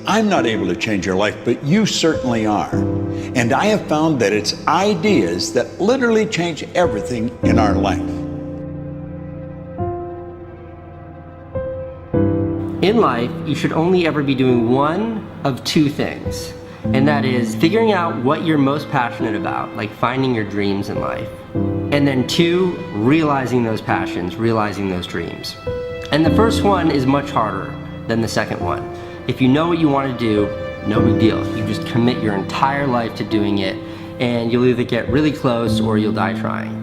I'm not able to change your life, but you certainly are. And I have found that it's ideas that literally change everything in our life. In life, you should only ever be doing one of two things, and that is figuring out what you're most passionate about, like finding your dreams in life. And then two, realizing those passions, realizing those dreams. And the first one is much harder than the second one. If you know what you want to do, no big deal. You just commit your entire life to doing it, and you'll either get really close or you'll die trying.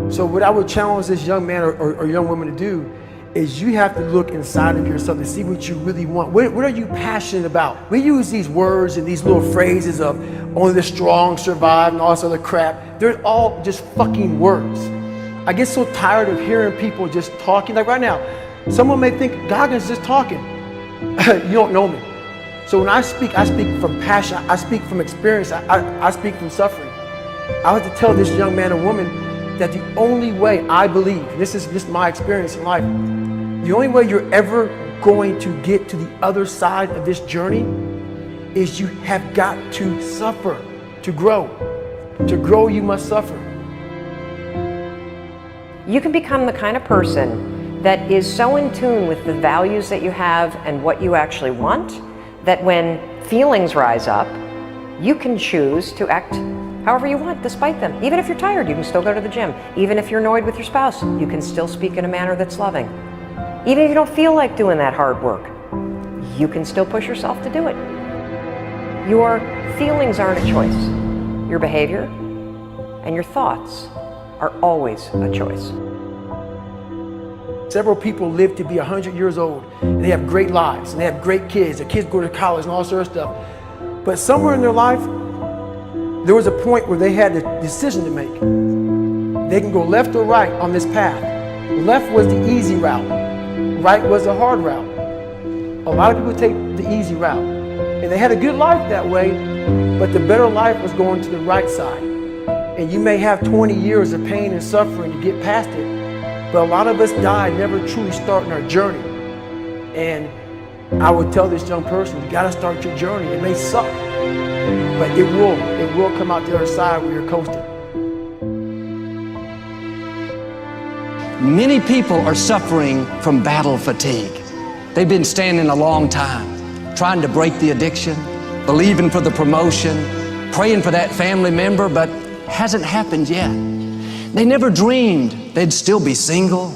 So what I would challenge this young man or young woman to do is you have to look inside of yourself to see what you really want. What are you passionate about? We use these words and these little phrases of only the strong survive and all this other crap. They're all just fucking words. I get so tired of hearing people just talking. Like right now, someone may think Goggins just talking. You don't know me. So when I speak from passion. I speak from experience. I speak from suffering. I have to tell this young man or woman that the only way I believe, this is my experience in life, the only way you're ever going to get to the other side of this journey is you have got to suffer to grow. To grow, you must suffer. You can become the kind of person that is so in tune with the values that you have and what you actually want, that when feelings rise up, you can choose to act however you want despite them. Even if you're tired, you can still go to the gym. Even if you're annoyed with your spouse, you can still speak in a manner that's loving. Even if you don't feel like doing that hard work, you can still push yourself to do it. Your feelings aren't a choice. Your behavior and your thoughts are always a choice. Several people live to be 100 years old, and they have great lives, and they have great kids. Their kids go to college and all sorts of stuff. But somewhere in their life, there was a point where they had a decision to make. They can go left or right on this path. Left was the easy route. Right was the hard route. A lot of people take the easy route. And they had a good life that way, but the better life was going to the right side. And you may have 20 years of pain and suffering to get past it, but a lot of us die never truly starting our journey. And I would tell this young person, you gotta start your journey. It may suck, but it will come out the other side where you're coasting. Many people are suffering from battle fatigue. They've been standing a long time, trying to break the addiction, believing for the promotion, praying for that family member, but hasn't happened yet. They never dreamed they'd still be single,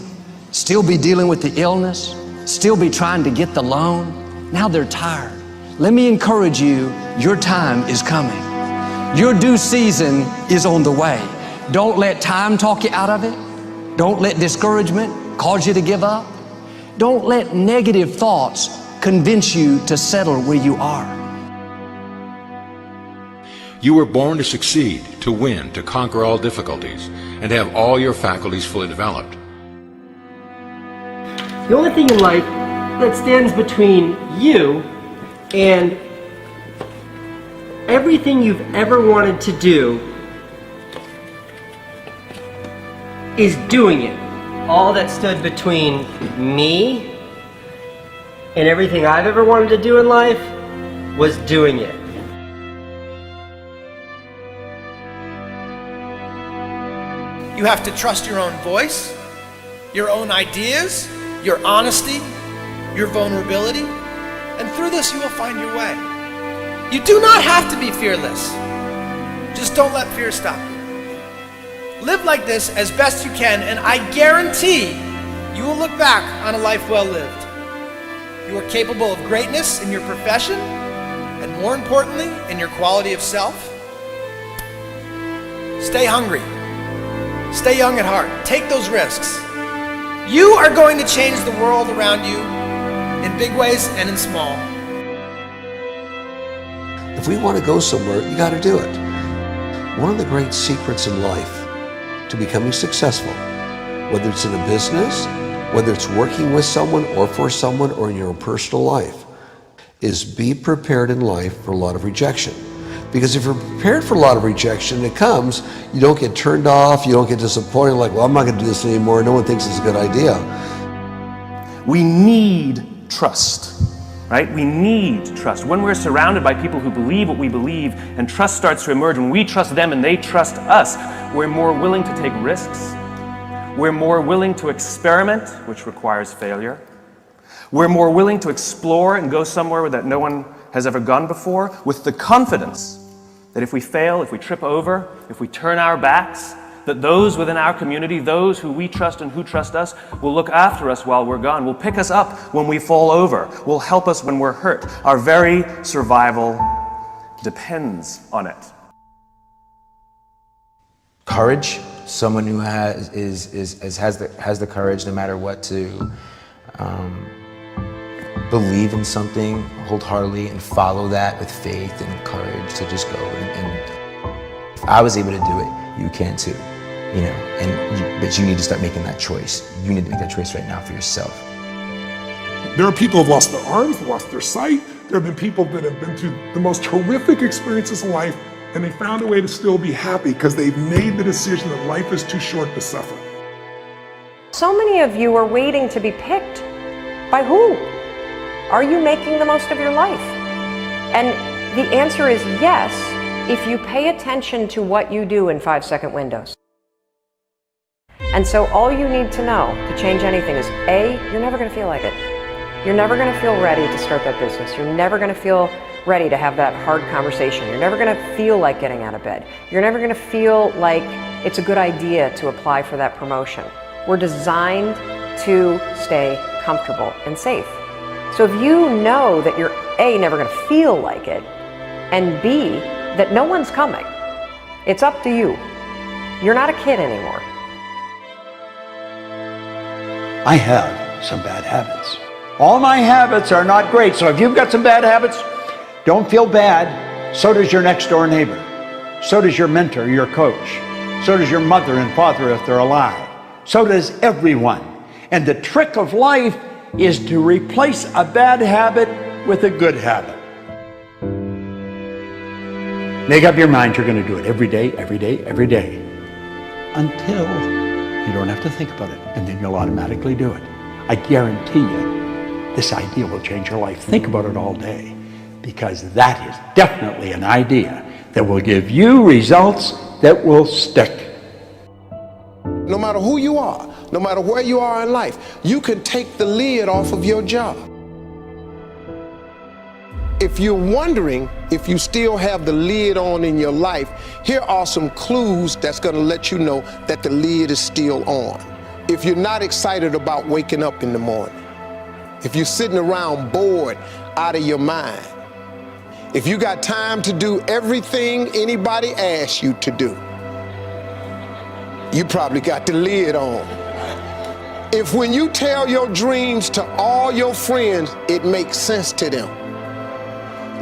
still be dealing with the illness, still be trying to get the loan. Now they're tired. Let me encourage you, your time is coming. Your due season is on the way. Don't let time talk you out of it. Don't let discouragement cause you to give up. Don't let negative thoughts convince you to settle where you are. You were born to succeed, to win, to conquer all difficulties, and to have all your faculties fully developed. The only thing in life that stands between you and everything you've ever wanted to do is doing it. All that stood between me and everything I've ever wanted to do in life was doing it. You have to trust your own voice, your own ideas, your honesty, your vulnerability, and through this you will find your way. You do not have to be fearless. Just don't let fear stop you. Live like this as best you can, and I guarantee you will look back on a life well lived. You are capable of greatness in your profession, and more importantly, in your quality of self. Stay hungry. Stay young at heart. Take those risks. You are going to change the world around you in big ways and in small. If we want to go somewhere, you got to do it. One of the great secrets in life to becoming successful, whether it's in a business, whether it's working with someone or for someone or in your own personal life, is be prepared in life for a lot of rejection. Because if you're prepared for a lot of rejection, it comes, you don't get turned off, you don't get disappointed, like, well, I'm not going to do this anymore, no one thinks it's a good idea. We need trust, right? We need trust. When we're surrounded by people who believe what we believe and trust starts to emerge, when we trust them and they trust us, we're more willing to take risks. We're more willing to experiment, which requires failure. We're more willing to explore and go somewhere that no one has ever gone before, with the confidence that if we fail, if we trip over, if we turn our backs, that those within our community, those who we trust and who trust us, will look after us while we're gone, will pick us up when we fall over, will help us when we're hurt. Our very survival depends on it. Courage, someone who has the courage no matter what to believe in something wholeheartedly and follow that with faith and courage to just go. And if I was able to do it, you can too. You know, but you need to start making that choice. You need to make that choice right now for yourself. There are people who have lost their arms, lost their sight. There have been people that have been through the most horrific experiences in life, and they found a way to still be happy because they've made the decision that life is too short to suffer. So many of you are waiting to be picked. By who? Are you making the most of your life? And the answer is yes, if you pay attention to what you do in 5-second windows. And so all you need to know to change anything is A, you're never going to feel like it. You're never going to feel ready to start that business. You're never going to feel ready to have that hard conversation. You're never going to feel like getting out of bed. You're never going to feel like it's a good idea to apply for that promotion. We're designed to stay comfortable and safe. So if you know that you're A, never going to feel like it, and B, that no one's coming, it's up to you. You're not a kid anymore. I have some bad habits. All my habits are not great, so if you've got some bad habits, don't feel bad. So does your next door neighbor. So does your mentor, your coach. So does your mother and father if they're alive. So does everyone. And the trick of life is to replace a bad habit with a good habit. Make up your mind you're going to do it every day, every day, every day, until you don't have to think about it, and then you'll automatically do it. I guarantee you, this idea will change your life. Think about it all day, because that is definitely an idea that will give you results that will stick. No matter who you are, no matter where you are in life, you can take the lid off of your job. If you're wondering if you still have the lid on in your life, here are some clues that's going to let you know that the lid is still on. If you're not excited about waking up in the morning, if you're sitting around bored out of your mind, if you got time to do everything anybody asks you to do, you probably got the lid on. If when you tell your dreams to all your friends, it makes sense to them,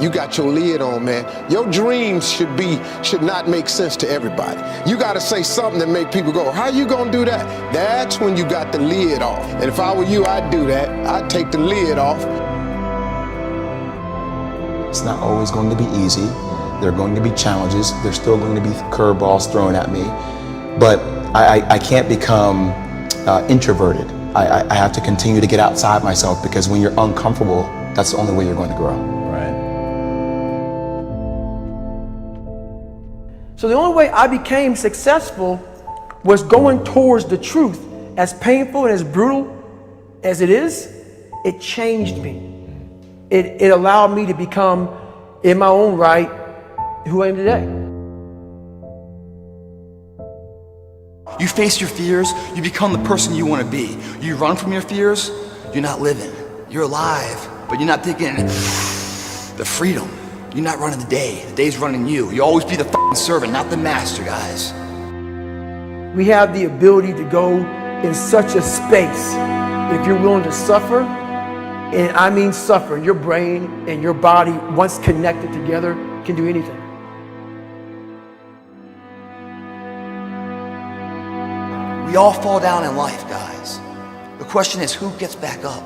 you got your lid on, man. Your dreams should not make sense to everybody. You got to say something that make people go, how you gonna do that? That's when you got the lid off. And if I were you, I'd do that. I'd take the lid off. It's not always going to be easy. There are going to be challenges. There's still going to be curveballs thrown at me. But I can't become introverted. I have to continue to get outside myself, because when you're uncomfortable, that's the only way you're going to grow. Right. So the only way I became successful was going towards the truth. As painful and as brutal as it is, it changed me. It allowed me to become, in my own right, who I am today. You face your fears, you become the person you want to be. You run from your fears, you're not living. You're alive, but you're not taking the freedom. You're not running the day's running you. You always be the fucking servant, not the master, guys. We have the ability to go in such a space if you're willing to suffer, and I mean suffer. Your brain and your body, once connected together, can do anything. We all fall down in life, guys. The question is, who gets back up?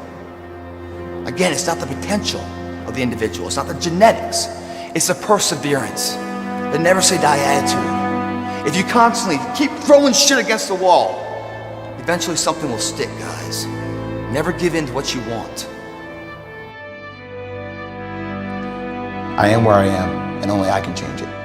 Again, it's not the potential of the individual. It's not the genetics. It's the perseverance, the never say die attitude. If you constantly keep throwing shit against the wall, eventually something will stick, guys. Never give in to what you want. I am where I am, and only I can change it.